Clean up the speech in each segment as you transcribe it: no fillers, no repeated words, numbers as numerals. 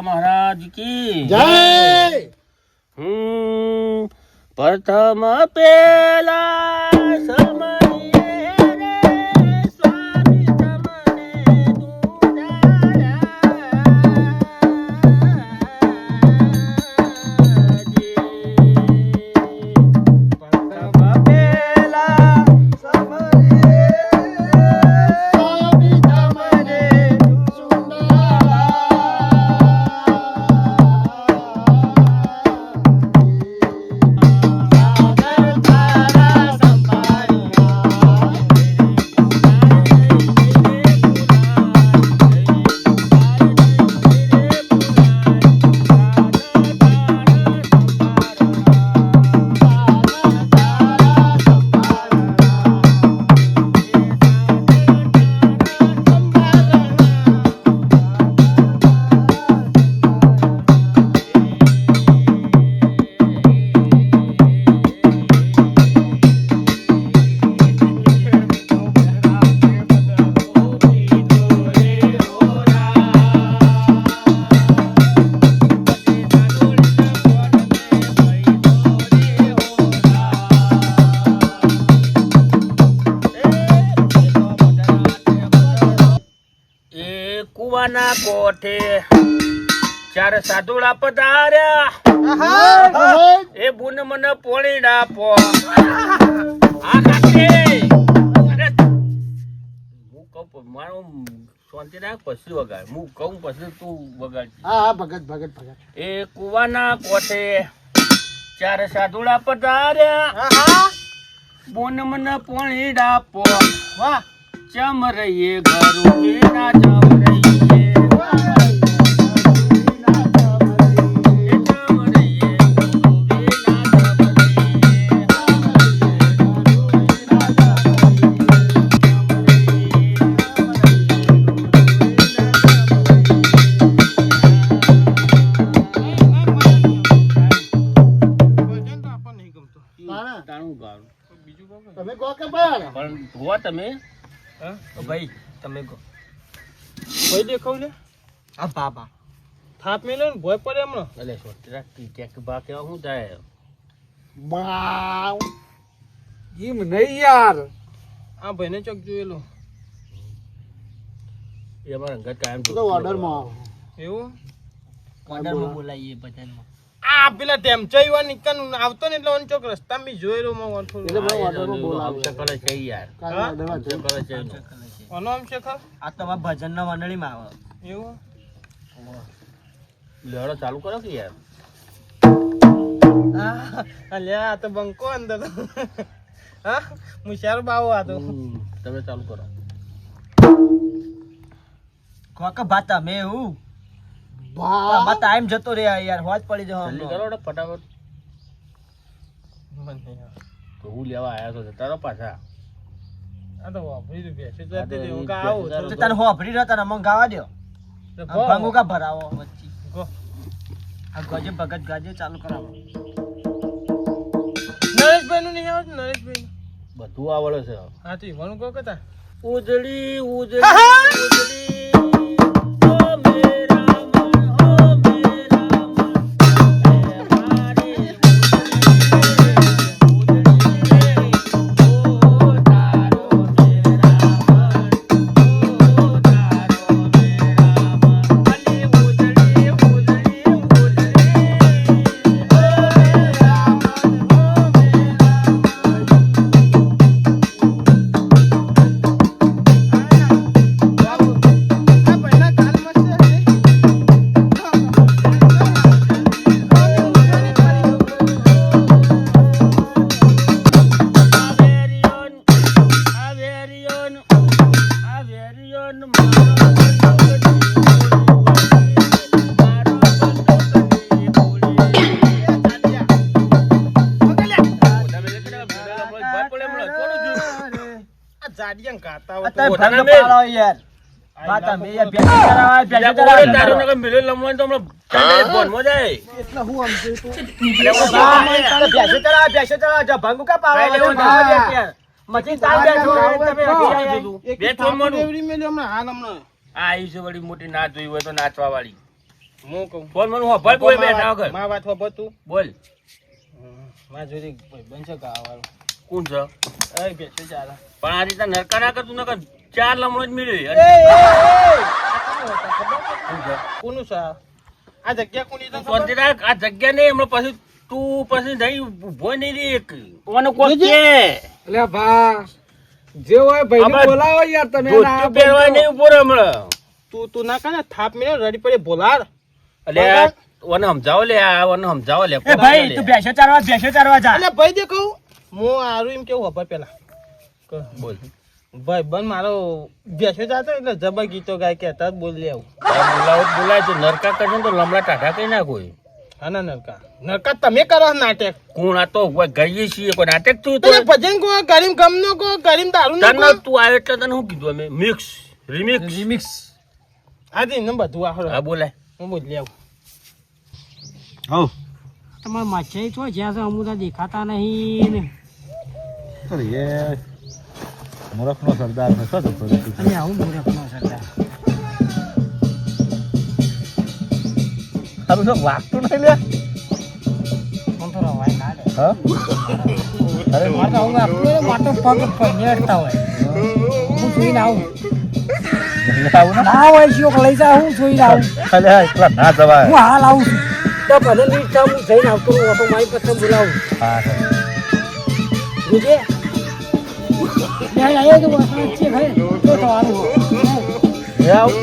महाराज की जय प्रथम पेला समये रे स्वामी तमने કુવાના કોઠે ચાર સાધુડા પધાર્યા એ બુન મને પોણી નાપો આ કાકે અરે હું કહું મારો શાંતિ રાખ પછી વગાડ હું કહું પછી તું વગાડ હા ભગત એ કુવાના કોઠે ચાર સાધુડા પધાર્યા બુન મને પોણી નાપો વાહ ચમ રહીએ ઘરું ના ચમ રહીએ તમે કહો કે પણ હો તમે ભાઈ તમે કહો ભાઈ દેખાવ ને આ બાબા થાપ મેલો ને ભોય પડે હમણાં એટલે સોટરા ટીટેક બા કેવા હું જાય બાવ એમ નહીં યાર આ ભાઈને ચોક જોયેલો એ અમારા અંગત કાયમ તો ઓર્ડરમાં એવું ઓર્ડરમાં બોલાવીએ બધામાં આ પેલા ટેમચાઈવા નિકન આવતો ને એટલે ઓન ચોક રસ્તા મી જોયેલો માં ઓઠો એટલે મને ઓર્ડરમાં બોલાવે કરે છે યાર કાલે ઓર્ડરમાં છે. કરે છે ઓનો આમ છે ખર આ તમારા ભજનના મંડળીમાં આવે એવું લેડો ચાલુ કરો કે યાર લે આ તો બંકો અંદર હા મુશાર બાવો આ તો તમે ચાલુ કરો કોક ભાત અમે હું બા મત ટાઈમ જતો રે યાર હોજ પડી જવા જલ્દી કરો ને ફટાફટ મને તો હું લેવા આયા તો જતા રહો પાછા આ તો વાપરી રૂપિયા છે જતી દે હું કા આવું તો તને હોભરી રહ્યો તને મન ગાવા દો ભાંગુ કા ભરાવો વચ્ચે ગો આ ગજે ભગત ગાજે ચાલુ કરાવો નરેશભાઈ નું નહીં આવતું નરેશભાઈ બધું આવડે છે હાથી વણું કહો કતા ઉજળી ઉજળી ઉજળી ઓ મેરા મન ઓ મેરા મન એ મારી ઉજળી ઓ તારો મેરા મન ઓ તારો મેરા મન અલી ઉજળી ઉજળી ઉજળી ઓ મેરા મન ઓ જાડિયા કાતા અત્યારે ભાંગો પાડો યાર વાત અમે યાર બેસી કરાવા બેસી કરાવા મિલે લમણ તો હમણાં ચાલે ફોન મો જાય એટલે હું આમ જોઈ તું બેસી કરાવા જા ભાંગો કા પાડો યાર મચી તાર બેઠો હોય, તમે હજી આયા. એક બે થાપ ચોમવાનું. એવડી મેલી હમણાં હાલ હમણાં. આ આવી છે વળી મોટી ના જોઈ હોય તો નાચવા વાળી હું કહું. ફોન મને હોભળ બોય બેઠા વગર માં વાત હોભળ તું. બોલ માં જોડી ભાઈબંધ છે ગાવાવાળો. કોણ છે એ બેઠો ચાલે. પણ આ રીતે નરકા ના કરતું નકર ચાર લમણો જ મેળવ્યો કોણ છે? કોનું છે આ? આ જગ્યા કોની તને ખબર? શાંતિ રાખ, આ જગ્યા નહીં હમણાં પછી તું પછી નહીં ઉભો નહીં રે એક કોનો કોક જોજે. છે એટલે ભા જે હોય ભાઈને આપણે બોલાવો યાર તમે ધોતિયું પહેરવાય નહીં ઉભો રહે હમણાં તું ના કરે થાપ મેળ્યો રડી પડે બોલાડ. એટલે ઓને સમજાવો લે આ ઓને સમજાવો લે એ ભાઈ તું ભેંસો ચારવા જા. એટલે ભાઈ દેખો હું આરું એમ કેવું હોભળ પેલા બોલ ભાઈ બન મારો બેસો જાતો એટલે જબર ગીતો ગાય કે તરત બોલી આવું. બોલાવો તો બોલાય તો નરકા કરશે ને તો લમડા ટાઢા કઈ ના કોઈ હા ના નરકા નરકા તમે કરો નાટક. કોણ આ તો ગઈએ છીએ કોઈ નાટક તું તમે ભજન કહો ગરીમ ગમનો કહો ગરીમ દારૂ નો તને કહો. તું આવ્યો એટલે તને શું કીધું અમે મિક્સ રિમિક્સ આજે ને બધું આખો હા બોલાય હું બોલી આવું. હવ તમારા માછાઈ તો જ્યાં છે અમુદા દેખાતા નહીં ને. મૂર્ખનો સરદાર ને શું થતું? અને આવું મૂર્ખનો સરદાર. તારું શું વાગતું નહીં લે? કોણ તો રવાય ના લે. હા? અરે મારે તો આવું આપતું હોય ને, મારે તો પગ પંજેરતા હોય. હું જોઈને આવું. આવું ને? ના હોય શોક લઈ જા, હું જોઈને આવું. અલ્યા એકલા ના જવાય. હું હાલ આવું છું. તો ભલે મિનિટ થાય હું જઈને આવતો રહું. ઓટો મારી પછી બોલાવું. હા હા. જોજે. ત્યાં આવ્યો તો વાસણ છે ખાય તો થવાનું હોય. એ આવું.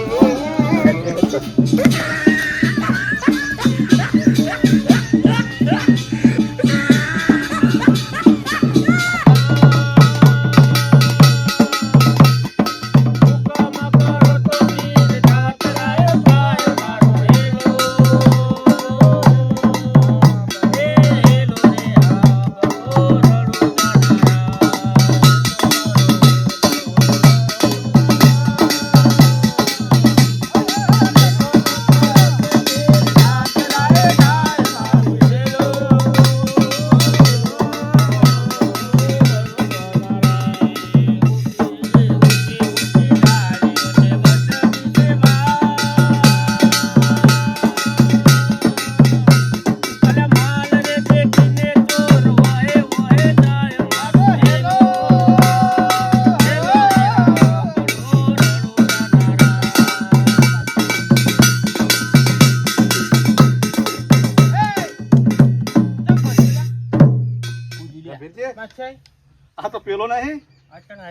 આ તો પેલો નહીં.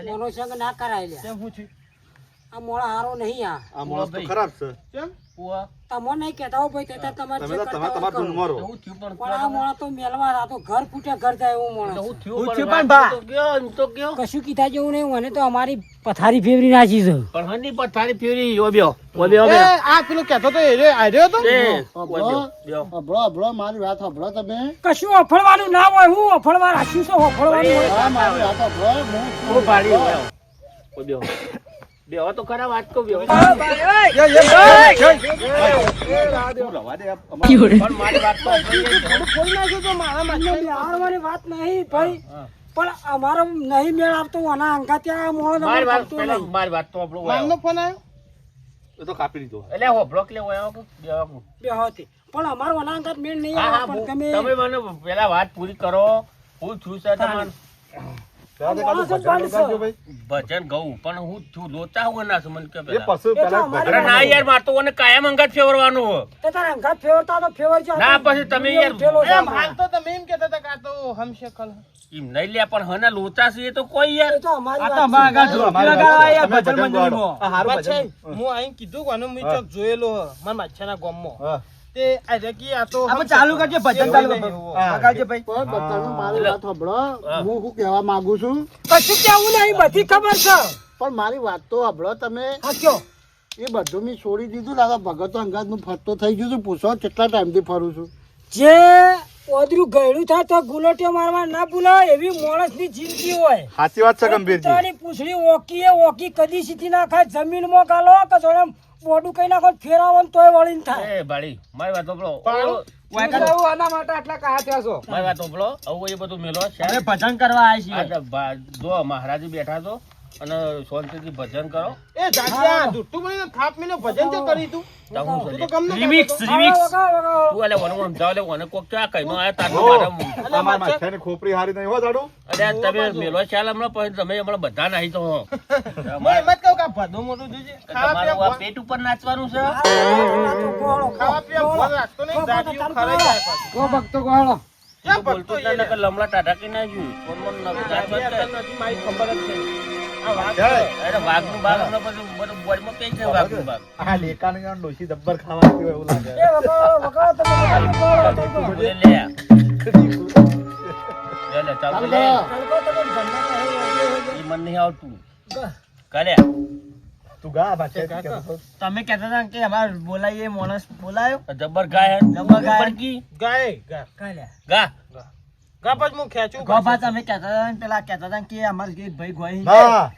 મોનો સંગ ના કરાય લે. કેમ હું છું? આ મોળા હારો નહીં આ. આ માણસ તો ખરાબ છે. કેમ? તમો નહીં કહેતા હો ભાઈ તો તમારે જે કરતા હોય તમારું કરો. ધૂન મારો. પણ આ મોળા તો મેલવા આ તો ઘર ફૂટ્યા ઘર જાય એવું મોણસ. હું કશું થયું કીધા જેવું નહીં. મને તો અમારી પથારી ફેવરી નાખી છે. પણ હની પથારી ફેરી ઓબ્યો એ આ પેલો કહેતો તો એ આર્યો તો હભળો મારી વાત હભળો તમે. કશું અફળવાનું ના હોય. હું અફળવા રાખ્યું છે અફળવાનું હોય. હા, મારી વાત હભળો. હું ઓબ્યો બેહો તો ખરા વાત કહું બેહો રવા દે. પણ મારી વાત તો ખોલી નાખ્યો તો મારા માં. તમને બિહારવાની વાત નહીં ભાઈ. પણ અમારો નહીં મેળ આવતો આના અંગા ત્યાં મોળો મારી નંબર વાત કરતો પેલા નહીં. મારી વાત તો આપણો મારનો ફોન આવ્યો. એ તો કાપી દીધો. એટલે હો બ્લોક લેવો આવ્યો બેહો બેહોતી. પણ અમારો આના અંગા મેળ નહીં હા હા આવે. પણ તમે મને પેલા વાત પૂરી કરો હું છું છે તમારે ભજન ગઉં પણ હું છું લોચા હું ના છું મને કે એ પેલા પશુ પેલા અરે ના યાર માર તો મને કાયમ અંગત ફેરવાનું હો તો તારા અંગા ફેરવતા તો ફેરવજો. ના પછી તમે યાર ઉઠેલો છે એમ હાલ તો તમે એમ કહેતા હતા કે આ તો હમશે કલ. એમ નહીં લે પણ હને લોચા છે એ તો કોઈ યાર એ તો અમારી આ તો વાત અમારા છે. આગળ લગાડવા આયા ભજન મંડળીમાં. આ હારું પાછા ભજન. હું આઈને કીધું કોને હું ચોક જોયેલો હ મારા માછાના ગામમાં. હા. તે આ જગ્યાએ આ તો આપણે ચાલુ કરજે, ભજન ચાલુ કરજે. હા. લગાડજે ભાઈ. પણ બધાને મારી વાત હભળો. હું શું કહેવા માંગુ છું કશું કેવું નહીં, બધી ખબર છે. પણ મારી વાત તો હભળો તમે. હાચો. એ બધું મેં છોડી દીધું. દાદા ભગતો અંગાત નું ફરતો થઈ ગયું છું. પૂછો કેટલા ટાઈમથી ફરું છું. જે ઓદરું ગયડું થાય તો ગુલોટીઓ મારવા ના ભૂલાય એવી માણસની જિંદગી હોય. સાચી વાત છે કૂતરાની પૂંછડી ઓકી કદી સીધી ના ખાય. જમીનમાં ગાલો કે જોડે બોડું કઈ નાખો ફેરાવો ને તોય વળીને થાય. એ ભાડી મારી વાત સાંભળો પાડો. આના માટે આટલા કહા થયા છો મારી વાત સાંભળો. આવું એ બધું મેલો છે. અમે ભજન કરવા આવ્યા આ છીએ. જો મહારાજી બેઠા છો અને શાંતિથી ભજન કરો. એ જાડિયા જુઠ્ઠું બોલીને થાપ મેલ્યો ભજન તો કરી તું. તો હું તું સમજે. તો ગમ ન Remix, કરતો. remix. વગાડો, વગાડો. તું અલે વને સમજાવ લે વને કોક ચા કઈનો આયા તાર અલે મારા માથે- ખોપરી હારી નહીં હો જાડું. અરે તમે મેલો ચાલ હમણાં પછી તમે હમણાં બધા નાહી તો હું એમ જ કહું કે આ ભદો મોટું જોજે. ખાવા તમારું આ પીવા પેટ ઉપર નાચવાનું છે. ખાવા પીવા ફોન રાખતો નહીં. જાડિયું ખરાઈ જાય પાછું. ક્યાં બોલતું ભગતો જ ના એ નકર લમડા ટાટા કી નાખ્યું. ફોન મન નાચવાનું જાડિયા કરે. તને હજી મારી ખબર જ છે. આ વાત જય. અરે વાઘનું બાગ હમણાં બધું બધું બોડીમાં પેઈ જાય વાઘનું બાગ. આ લેકાની આ ડોશી જબ્બર ખાવા જેવું એવું લાગે. એ વગાડો, વગાડો, તમે વગાડો, વગાડો. બોલે લે. લે ચાલ તો લે. તડકો તમે જન્નત રહે, ઈ મન નહીં આવતું. કરે. તું ગા ભાષા તમે કહેતા હતા કે અમાર બોલાઈએ માણસ બોલાયો જબ્બર ગાય. જબ્બર ગાય. જબ્બર કી. ગાય ગા કાલ્યા. ગા. ગા પછી હું ખેંચું ગોપા તમે કહેતા હતા ને પેલા કહેતા હતા કે અમાર એક ભાઈ ગોઈ ના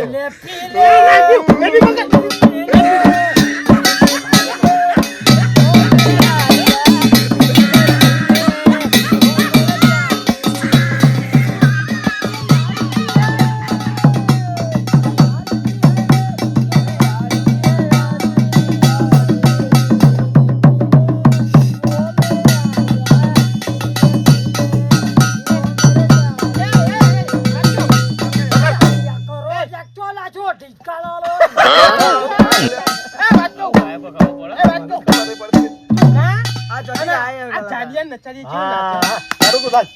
પીલે, પીલે. કરો, જાગતો લાજો, ઢીંચકાળો લો. ગાય પર ખાવું પડે. આ જોડે આયા આ ચાડિયા નચાડી છે હા તારું તો સાચ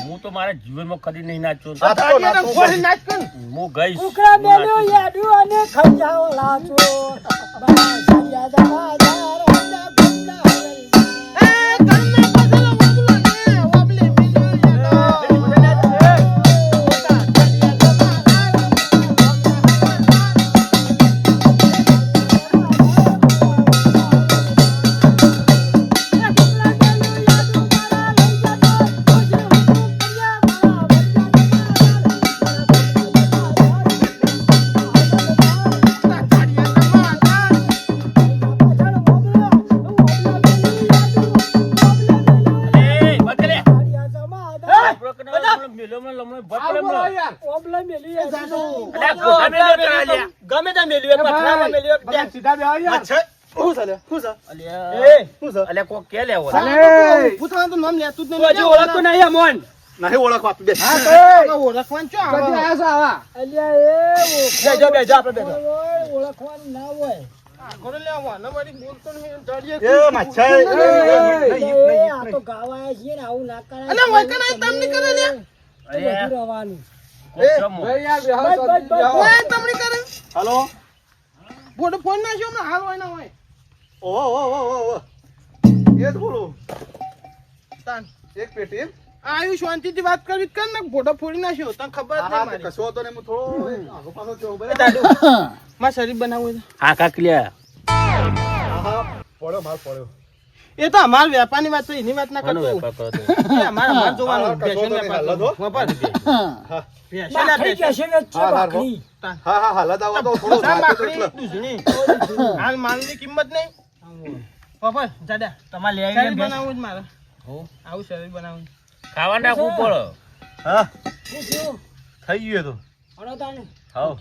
હું તો મારા જીવનમાં કદી નહીં નાચ્યો. આ તો ચાડિયા નાચો ફોડી નાચ કર હું ગઈશ. કુકડા મેલ્યો યાડું અને ખંજાઓ લાચો. બાજરિયા જમાદાર અંડા ગુંડા વેલના. એ, બકરે. આપણો કને મેલો મને લમણો ભર પડે હમણાં. ઓબલા મેલ્યું યાડું. અલ્યા, ગોઠા મેલ્યો તારા અલ્યા. ગમે ત્યાં મેલ્યું એક પથરામાં મેલ્યું એક ત્યાં. સીધા બે આવ્યા છે હું ચાલે હું છે અલ્યા, હું છે અલ્યા, કોક કે લેવો. ઊભું થવાનું તો નામ લેતું જ નહીં. હજી ઓળખતો નહીં અમોન નહીં ઓળખવા બે ઓળખવાનું ચો આવા. અલ્યા એ બેજો આપણે બેજો ઓળખવાનું ના હોય. ઘરે લેવા ન મારી બોલતો નહીં જાડિયા એ મચ્છાઈ એ આ તો ગાવાયા છીએ ને આવું ના કરાય. અલા, વળકે નહીં, તમને કરે લે. તો બધું રહેવાનું. કોક ચમો. બસ, બસ, બસ. ઓય, તમને કરે. હાલો ફોટો ફોન નાખ્યો હમણાં હાલ હોય ના હોય. ઓહો એ જ બોલું તાન. એક પેટી આયુ શાંતિથી વાત કરવી કર ને ફોટો ફોડી નાખ્યો તને ખબર જ હા નહીં મારી. કશો હતો ને હું થોડો આગો પાછો થયો એ બરાબર દાદુ, મારે શરીર બનાવવું છે. હા કાકલિયા. હા પડ્યો માર પડ્યો એ તો અમાર વેપારની વાત તો એની વાત ના આનો કરતો. વેપાર કરો તો. એ અમાર જોવાનું. હા, કશો ભેંસોનો તો નહીં, વેપાર હાલો તો. કરવાનો. હા ભેંસોના ભાખરી ભેંસો. કહેશે ને છે હા, હા, ભાખરી. હા હા હાલત આવો તો થોડો તાર થાક્યો તો બાકરી એટલે. દૂધની. હાલ માલની કિંમત નહીં. પપ્પા, જાડા. તમારે લઈ શરીર આવીને બનાવવું જ મારે. હો. આવું શરીર બનાવવું. ખાવા નાખવું પડે. હા શું થયું? થઈ ગયો તો હળો તાને. હાઉ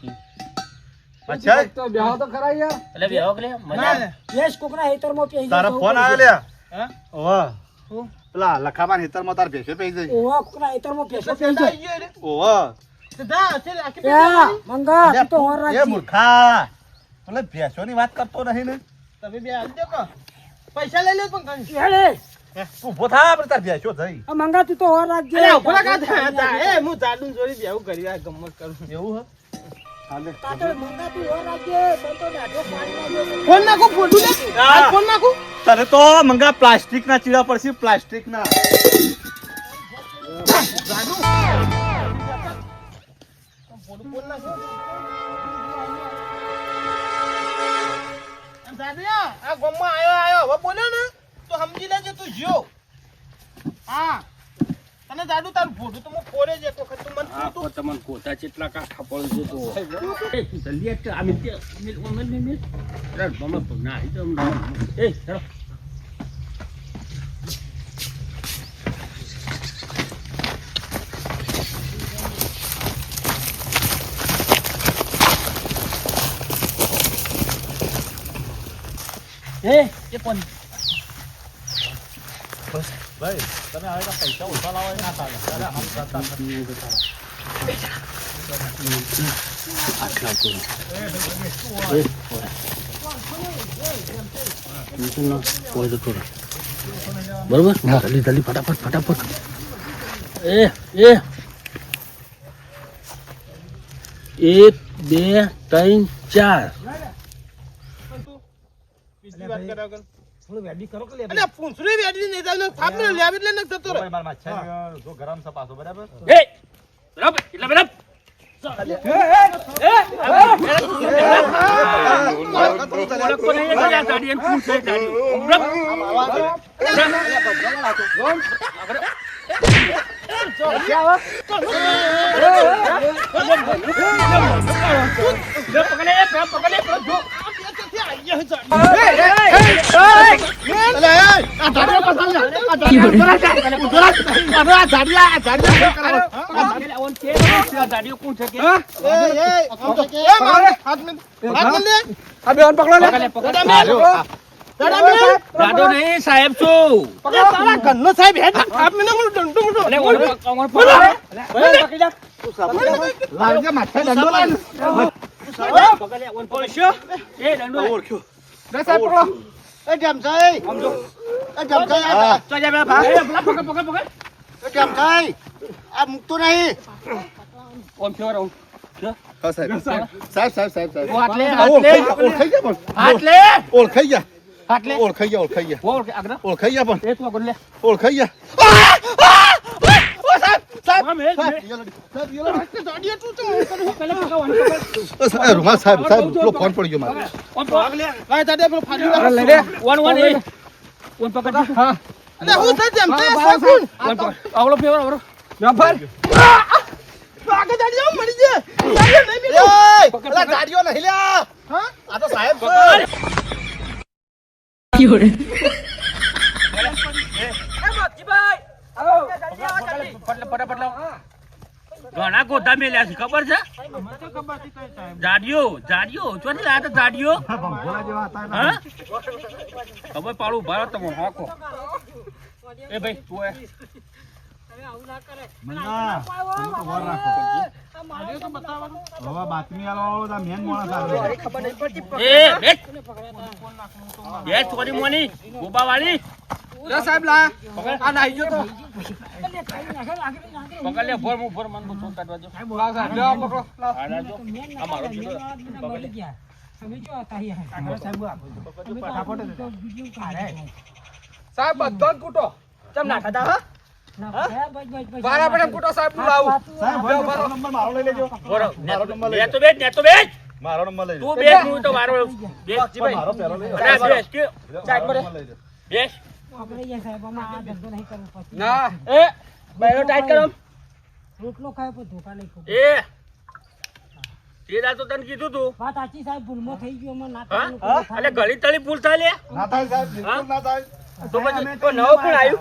મચ્છાઈ એટલે બેહો કે લે, મજા ના, આવે. ના. ભેંસ કોકના હેતરમાં પહેરી તારા જવું ફોન પડશે. આવ્યો લ્યા હા? ઓવા હું? પેલા લખામાં હેતરમાં તાર ભેંસે પઈ જઈ ઓવા કોકના હેતરમાં ભેંસો એટલે પહેરી સીધા જાય. આઈ ગયો રે. ઓવા તો જા, અત્યારે આખી એ, પેટી મંગા તું તો હોર એ રાખજે. મૂર્ખા એટલે ભેંસોની વાત કરતો નહીં ને તમે બે આલી દો કો. પૈસા લઈ લે પણ કઈ. હેડે. તું ઉભો થા આપણે તાર ભેંસો થઈ આ મંગા તું તો હોર રાખજે. અલ્યા, ઉભો રાખ આ જા. એ, હું જાડું જોડી બેહું કરી આ ગમ્મત કરું. એવું હે તાતળ મંગા તું હોર રાખજે. તને તો દાઢો પાડી નાખ્યો. ફોન નાખો, ફોટું લે. હાલ ફોન નાખું. તને તો મંગા પ્લાસ્ટિક ના ચીડા પડશે પ્લાસ્ટિક ના જાડું. ફોટું ફોન નાખો. જાડિયા, આ ગામમાં આયો હવે બોલ્યો ને તો સમજી લેજે તું જ્યો. હા તને જાડું તારું ફોટું તો હું ફોડે જ એક વખત તું મને તો તમને ગોતા કેટલા કાઠા પડશે તો એ જલ્દી આ મિલ અરે મમ્મા ના એ તો એ ચલો એ કોણ ભાઈ તમે હવે પૈસા ઓછા લાવો ના ચાલે બરોબર જલ્દી જલ્દી ફટાફટ એ 1 2 3 4 બીજી વાત કર્યા વગર. અલ્યા, પૂંછડી વેડી નહીં થાય ને થાપ ને લેવી એટલે ન જતો રહે. મારા માછા જો ગરમ છે પાછો બરાબર એ બરાબર એટલે બરાબર દાદો નહીં સાહેબ છું ઘરનો સાહેબ હેડ થાપ ને હું દંડો મોટો એ જમસાઈ એ જમસાઈ આ મૂકતો નહીં ઓળખાઈ ગયા રૂમાલ સાહેબ ફોન પડી ગયો મારે ગાડીઓ નહીં લ્યા આ તો સાહેબ ઘણા ગોતા મેલ્યા છે ખબર છે જાડિયો ચોથી આ તો જાડિયો હા ખબર પાડું ભારત તમે હાકો એ ભાઈ તું બાતમી આલો મેન માણસ એ ચોરી મોની ગોબા વાળી સાહેબ લા આ નાઈ ગયો તો પકડ લે ભોર મન તો કાઢવા જો પકડો આ રાજો આ મારો પકડ લે સાહેબ બધો જ કૂટો ચમ ના ખાતા હા બારા પડે કૂટો સાહેબ હું લાવું નંબર મારો લઈ લેજો બોરો મારો નંબર લઈ ને તો બેજ મારો નંબર લઈ તું બેજ હું તો મારો બેજ મારો પહેલો લઈ અરે બેજ કે બેજ ના એ બેરો ટાઈટ કરો રોટલો ખાય પણ ધોકા નહીં ખાવ. એ તે દા તો તને કીધું તું વાત સાચી સાહેબ ભૂલમાં થઈ ગયો મને ના હા કરવાનું. એટલે ઘડી તળી ભૂલ થાય લે ના થાય સાહેબ બિલકુલ ના થાય તો પછી તો નવો કોણ આવ્યું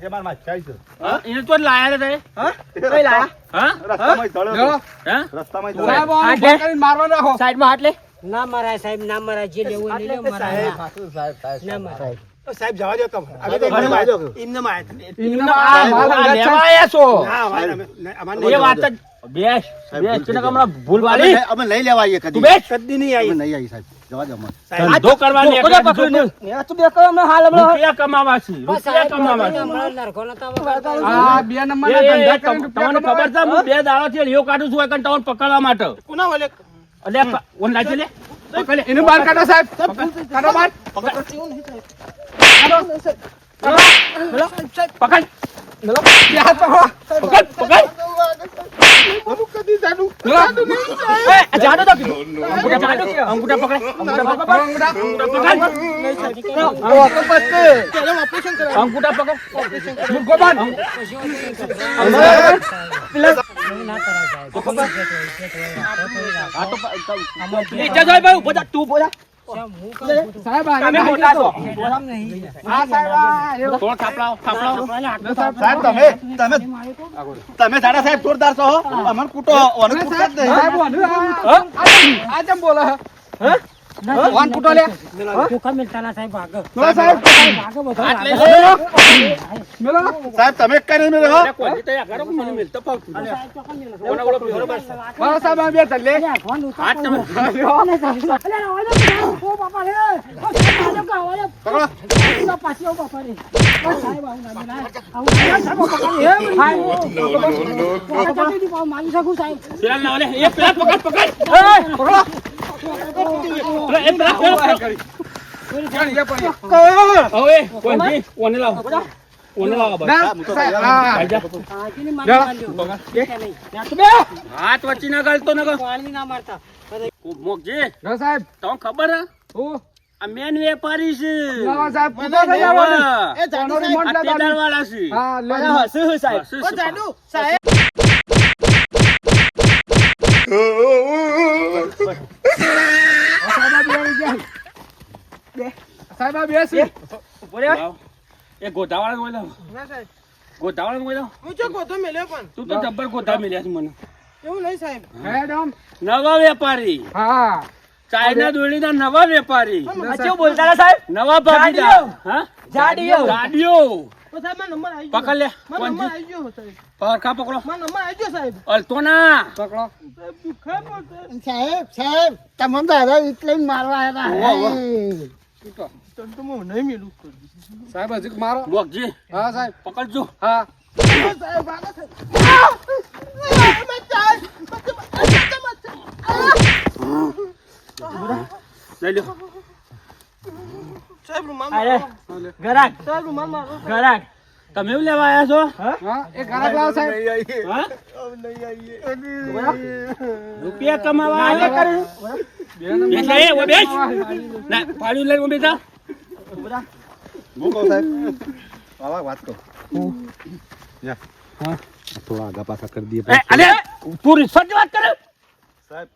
એ મારા માછા છે હા એને તો લાયા રે હા કઈ લાયા હા રસ્તામાં જો હા રસ્તામાં સાહેબ આમ ફોન કરીને મારવા નાખો સાઈડમાં હાટ લે ના મરાય સાહેબ ના મરાય જે લેવું હોય લઈ લો મરાય ના. ના મરાય સાહેબ જવા દો કમ એમને લેવા આયા છો એ વાત જ બેસ બેસ તને હમણાં ભૂલ વાળી અમે લઈ લેવા આવીએ તું કદી બેસ કદી નહીં અમે નહીં આવી સાહેબ જવા દો અમને ધંધો કરવાની રૂપિયા કમાવા છે રૂપિયા કમાવા છે હમણાં નરકો નતા વગાડતા. આ બે નંબર ના ધંધા કરીને તમને ખબર છે હું 2 દાડાથી લીઓ કાઢું છું એકન તમને પકડવા માટે કોના વલે એટલે ઓન લાગી લે પકડ લે એનું બહાર કાઢો સાહેબ કાઢો બહાર પકડ હાથ પકડો પકડ જાડો તો અંગૂઠા પકડ અંગૂઠા પકડ એવું ના કરાય સાહેબ. તો ખબર? હા તો નીચે જોઈ ભાઈ ઉભો થા, તું ઉભો થા. સાહેબ, હું કહું છું. સાહેબ તમે મોટા છો. શરમ નહીં. હા સાહેબ આ રહ્યો. થોડો થાપલાવો, થાપલાવો. સાહેબ સાહેબ તમે સાડા સાહેબ જોરદાર છો હો. અમન કૂટો ઓને કૂટતા જ નહીં. સાહેબ ઓનું આ જેમ બોલે હે વાન કૂટો લે ચોખા મિલતા ના સાહેબ આગળ. મેલો સાહેબ આગળ બધો હાથ લઈ આગળ. મેલો સાહેબ તમે કઈ નહીં મેળવો હો. અરે કોઈ તૈયાર કરો કે મને મિલતો ફાવતું નથી. સાહેબ, ચોખા મિલો. ઓના ઓલો બરોબર છે. વાળો સાહેબ આ બે ચાલે અરે, આ ફોન ઉતારો. હાથ તમે અરે, સાહેબ, અરે, આવો ને. ઓ બાપા રે. ઓ સાહેબ, આજો કે આવો ને. પકડો. પાછી આવો બાપા રે. ઓ સાહેબ, આવું ના ના. આવું ના, સાહેબ, બાપા રે. એ ભાઈ. પકડો દીધી, પાછું મારી શકું સાહેબ. પેલા ના ઓલે એ પેલા પકડ. એ પેલા પકડ. હવે કોણજી ઓને લાવો. ઓને લાવો બસ. હા જા. આજની મારી માર્યો. નહીં. હાથ વચ્ચે ના ગાલતો ન પાણી ના મારતા. મોકજી ના સાહેબ તમને ખબર હે હું આ મેન વેપારી છે ના સાહેબ કૂટો થઈ જાવ એ જાડુ સાહેબ. ટેલર વાળા છે હા લે હસુ સાહેબ સાહેબ આ બેસી એ ગોધાવાળા બોલ ના સાહેબ ગોધાવાળા બોલ હું ચો કોતો મેલ્યો પણ તું તો જબ્બર ગોધા મિલ્યા છે મને એવું નહીં સાહેબ મેડમ નવા વેપારી હા ચાઇના દોડીના નવા વેપારી કેવું બોલતા હતા સાહેબ? નવા ભાગીદાર હા જાડીઓ. ગાડીઓ સાહેબ મારો નંબર આવી પકડ લે મારો નંબર આવી ગયો સાહેબ પરખા પકડો મારો નંબર આવી ગયો સાહેબ અલતો ના પકડો સાહેબ દુખાય પણ સાહેબ તમને દાદા એટલે જ મારવા આવ્યા વાહ, હતા. તો હું નહીં મેલું સાહેબ હજી મારો મોકજી હા સાહેબ પકડજો હા લઈ લ્યો ગરાક. ગરાક. તમે એવું લેવા આવ્યા છો હા એ ઘણા લાવો સાહેબ હા રૂપિયા કમાવા આવ્યા કરે એટલે એ ઓ બેસ ના પાડ્યું લઈને ઊભી થા હું કહું સાહેબ આવા વાત કહું થોડા આગા પાછા કરી દઈએ એ અલે તું રિશ્વતની વાત કરે સાહેબ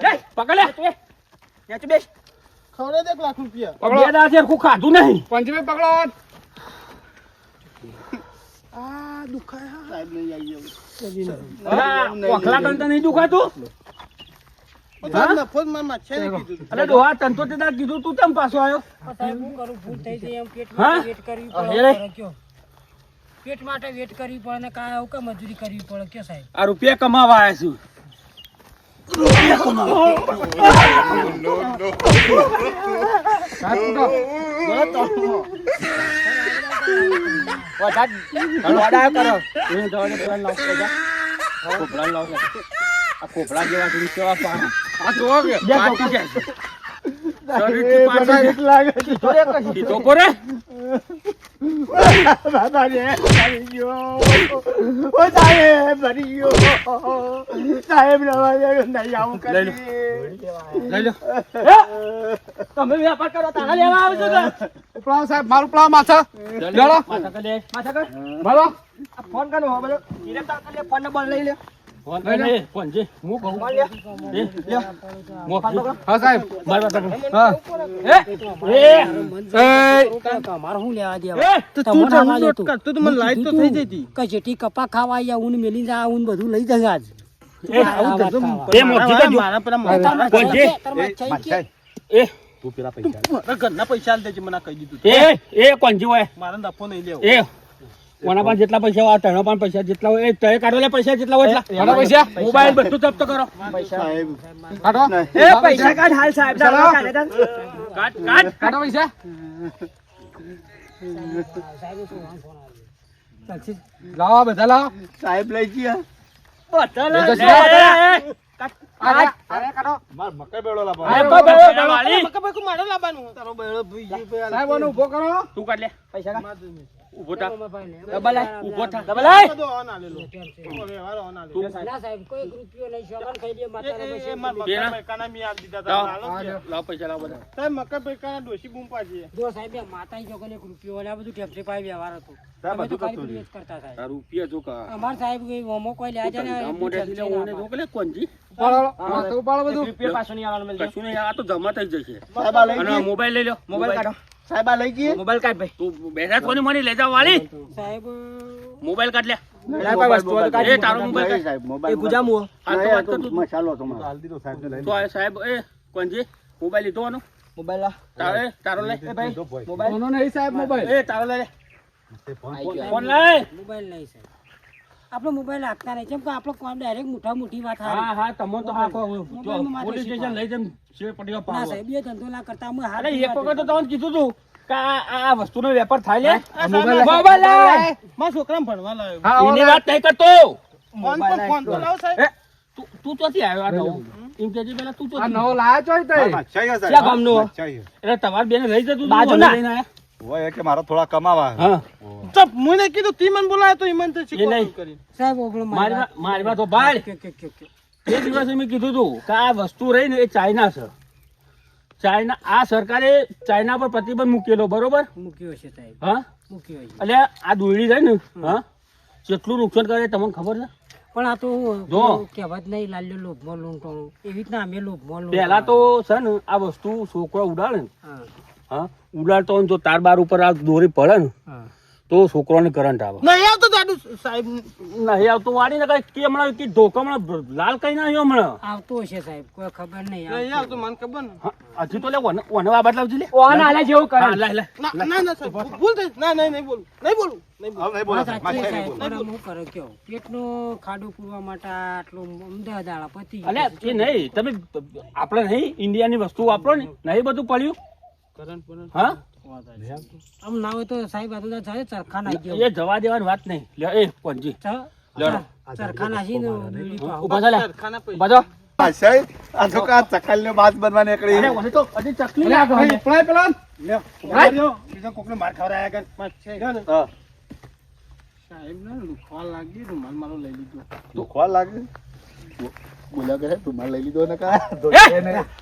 લે પકડ લે નેચે બેસ. ખવડે દે 1 લાખ રૂપિયા બે દાડા થી હરખું ખાધું નહીં પંચમે પકડો ઓખલા કરતા નહીં દુખાતું અરે ડોહા તન તો તે દાડે કીધું તું કેમ પાછો આવ્યો સાહેબ, હું કરું? ભૂલ થઈ જાય એમ પેટ હા? માટે વેટ કરવી હા, પડે. હેરે. કયો? પેટ માટે વેટ કરવી પડે ને કાંઈ આવું કે મજૂરી કરવી પડે કયો સાહેબ? આ રૂપિયા કમાવા આવ્યા છું સાહેબ કૂટો ખોપડા જેવા છે કેવા પાણી આ જોવો કે પાટી જાય છે. શરીરથી પાછળ સીધો કોરે લઈ લો તમે વેપાર કરો તારા લેવા આવજો કે? પ્લાવ સાહેબ મારું પ્લાવ માથા લેડો માથા કર લે માથા કર. બોલો આ ફોન કરો હો બધો. ડિરેક્ટ તારા લે ફોન નંબર લઈ લે. ફોન કર લે ફોન જે હું કહું ફોન લે. એ લે મોકલી હા સાહેબ મારી વાત સાંભળ. હા તમારે શું લેવા એ દેવા? તો તમને તું આવા જવું દેતું. કરતું તો મને લાઈટ તો થઈ જતી કે જેટી કપા ખાવા આયા ઊન મેલી જા ઊન બધું લઈ જશે આજ. એ આવું કરતું એ મોકલી દેજો મારા પેલા કોણ છે એ તું પેલા પૈસા ઘરના પૈસા દેજે મને કહી દીધું એ કોણ છે ઓય મારા નફો નહીં લેવો એ કોના પાસે જેટલા પૈસા હોય તેનો પણ પૈસા જેટલા હોય એ તય કાઢો લે પૈસા જેટલા હોય એટલા ઘણા પૈસા મોબાઈલ બધું જપ્ત કરો કાઢો પૈસા કાઢ હાલ સાહેબ ચાલો. કાટ કાટ કાઢો પૈસા લાવો બધા લાવો સાહેબ લઈ ગયા અરે કાઢો માર મકાઈ બેડો લાવો અરે કોઈ બેડો વાળી સાહેબ આને ઊભો કરો તું કાઢ લે પૈસા કાઢ ઊભો થા. ડબલ આય. ઊભો થા. ડબલ આય. ના સાહેબ કોઈ એક રૂપિયો નહીં શોખન ખાઈ દે માતાના પૈસા. લાવ પૈસા લાવ બધા. જો સાહેબ એ માતાએ જો કોઈ એક રૂપિયો વાળા બધું ટેપ્સી પાઈ વ્યવહાર હતો સાહેબ, અમે તો બધું ખાલી કરતું પેલું જ કરતા સાહેબ. આ રૂપિયા જો કા. અમાર સાહેબ કોઈ ઓમો કોઈ લે છે ને ગામ મોઢેથી લે ઓને જો કે લે કોણજી. ઉપાડો. હા, તો ઉપાડો બધું. રૂપિયા પાછું નહીં આવવાનું મળશે. કશું નહીં આ તો જમા થઈ જશે. સાહેબ આ લઈ અને ગઈ મોબાઈલ લઈ લો. મોબાઈલ કાઢો. સાહેબ આ લઈ ગઈ મોબાઈલ કાઢ ભાઈ. તું બેઠા કોની મની લઈ જાવ વાળી. સાહેબ મોબાઈલ કાઢ લે. લાય ભાઈ વસ્તુ હોય તો કાઢ. એ તારો મોબાઈલ કાઢ. સાહેબ એ મોબાઈલ ગુજામું હો. હાલ તો વાત કર તું. મસાલો તમારો હાલ દીધો સાહેબ ને લઈ તો આ સાહેબ એ કોણજી મોબાઈલ લીધો આનો. મોબાઈલ લા. તારો લે. એ ભાઈ મોબાઈલ. કોનો નહીં સાહેબ મોબાઈલ? એ તારો લે. ફોન લાય. મોબાઈલ નહીં સાહેબ આપણો મોબાઈલ આપતા નહીં કેમ કે આપણો કોમ ડાયરેક્ટ મોટા મોટી વાત હા હારી. હા તમો તો આખો મોબાઈલમાં માથે પોલીસ સ્ટેશન લઈ જમ છે પડીઓ ના પાવ. સાહેબ એ ધંધો ના કરતા અમે હાથ અરે એક વખત તો તમને કીધું તું કે આ વસ્તુનો વેપાર થાય લે. મોબાઈલ મોબાઈલ લાય. હા, એની ઓલા. વાત નહીં કરતો. મોબાઈલ એ, તું ચોથી આવ્યો આ નવો? એમ કેજે પેલા તું આ ચોથી. નવો લાયા ચોય તઈ. ક્યાં ગામનો? એટલે તમારે બેન રહી જતું તું, બાજુના. મને લઈને આયા? હોય કે મારા થોડા કમાવા હા મને કીધું તી મને બોલાયો તો ઈમન તો એ નહીં સાહેબ ઓગળો મારી વાત તો ભાઈ કે એ દિવસે મેં કીધું તું કે આ વસ્તુ રહી ને એ ચાઇના છે. ચાઇના આ સરકારે ચાઇના પર પ્રતિબંધ મૂકેલો બરોબર. મૂક્યો છે સાહેબ હા મૂક્યો છે એટલે આ દોયડી રહી ને હા કેટલું નુકસાન કરે તમને ખબર છે. પણ આ તો જો. કહેવત નહીં લાલ્યો લોભમાં લૂંટવાનું એવી રીતના અમે લોભમાં પહેલા તો છે ને આ વસ્તુ છોકરો ઉડાડે ને હા હા ઉડાડતો હોય ને જો તાર બાર ઉપર આ દોરી પડે ને હા તો છોકરાને કરંટ આવે. નહીં આવતો દાદુ સાહેબ. નહીં આવતું વાળી ને કઈ કે હમણાં કે ધોકા હમણાં લાલ કઈ ના આવ્યો હમણાં. આવતો હશે સાહેબ કોઈ ખબર નહીં નહીં આવતો મને ખબર ને. હા, હજી તો લે ઓને આ બાટલા લે. ઓન આલે જેવું કરે. હા, લાય, લાય. ના ના સાહેબ ભૂલ થઈ. ના નહીં નહીં બોલું નહીં બોલું નહીં બોલું. હવે નહીં બોલો વાત સાહેબ, સાચી છે મારે સાહેબ નહીં બોલો. પણ હું કરો કયો પેટનો ખાડો પૂરવા માટે આટલો અમદાવાદ દાડા પતી અલે એ નહીં તમે આપણે નહીં ઇન્ડિયાની વસ્તુ વાપરો ને નહીં બધું પડ્યું હા આમ ના હોય તો સાહેબ આ તો સાહેબ ચરખા નાખી એ જવા દેવાની વાત નહીં લે એ કોણજી લેડો. ચરખા નાખીને દોરી પાવ. ઉભા થા લે ઉભા થા. આ સાહેબ આ તો કા ચકલનો બાસ બનવા નીકળી અરે ઓને તો હજી ચકલી અરે આ લાગે. ભાઈ ઉપલાય પેલો. બીજા કોકને માર ખવડાયા કર હા. સાહેબ ને લુખવા લાગી રૂમાલ મારો લઈ લીધો. દુખવા લાગે બોલ્યા કરે તું માર લઈ લીધો ને કા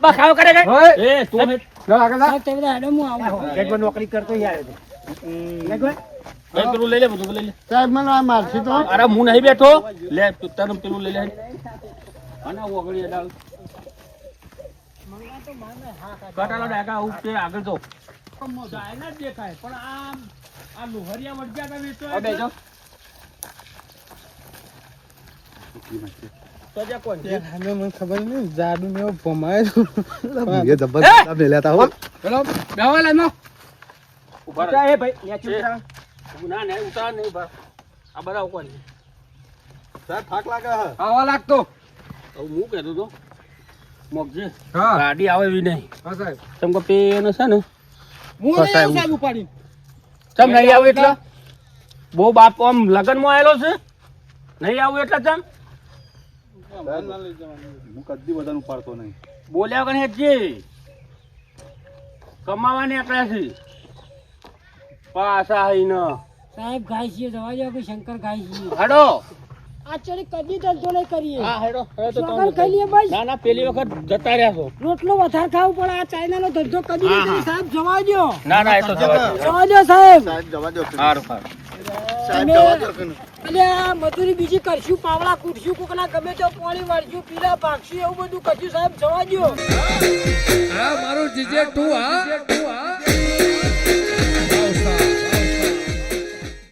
બખાવ કરે કે? ઓય. એ તું હે. લો આગળ જા. સાહેબ તમે બધા હેડો હું આવું ગેટમાં નોકરી કરતો યાર. એ પેલું લઈ લે બધું લઈ લે. સાહેબ મને આ મારથી તો અરે હું નહીં બેઠો લે તું તને પેલું લઈ લે અને ઓગળી ડાળ કટાલો ડાકા ઉપર આગળ જો ચાઇના જ દેખાય પણ આ લોહરિયા વળગ્યા તા વેચો આ બેજો. તો જા કોણ છે? મને ખબર નહીં જાદુ ને એવો ભમાયો. એ જબરદસ્ત મેલ્યા હો પેલો બેહવા લે નો. ઉભા રહો. એ ભાઈ ન્યા ચૂપ રહો. ના ના ઉતાર નહીં ઉભા આ બરાબર કોણ છે? સાહેબ થાક લાગે હે આવા લાગતો. હવે હું કહેતો તો મોગજી હા. ગાડી આવે એવી નહીં હા સાહેબ. કેમ કે પેનો છે ને હું નહીં આવું સાહેબ ઉપાડી. ચમ નહીં આવું એટલે બહુ બાપ આમ લગનમાં આવેલો છે નહીં આવું એટલે ચમ હું કદી વજન ઉપાડતો નહીં બોલ્યા વગર હેઠજી કમાવા નીકળ્યા છે પાછા આઈને સાહેબ ગાય છીએ જવા દો કે શંકર ગાય છીએ હેડો આ ચડી કદી ધંધો નહીં કરીએ હા હેડો હેડો તો ચોકન ખાઈ લઈએ બસ ના ના પેલી વખત જતા રહ્યા છો રોટલો વધારે ખાવું પડે આ ચાઇનાનો ધંધો કદી નહીં કરીએ. સાહેબ જવા દો ના ના એ તો જવા દો. જવા દો સાહેબ સાહેબ જવા દો સારું સારું સાહેબ જવા દો અને આ મજૂરી બીજી કરશું પાવડા કૂટશું કોકના ગમે તો પાણી વાળશું પીલા ભાગશું એવું બધું કરશું સાહેબ જવા દો હા મારું જીજે તું હા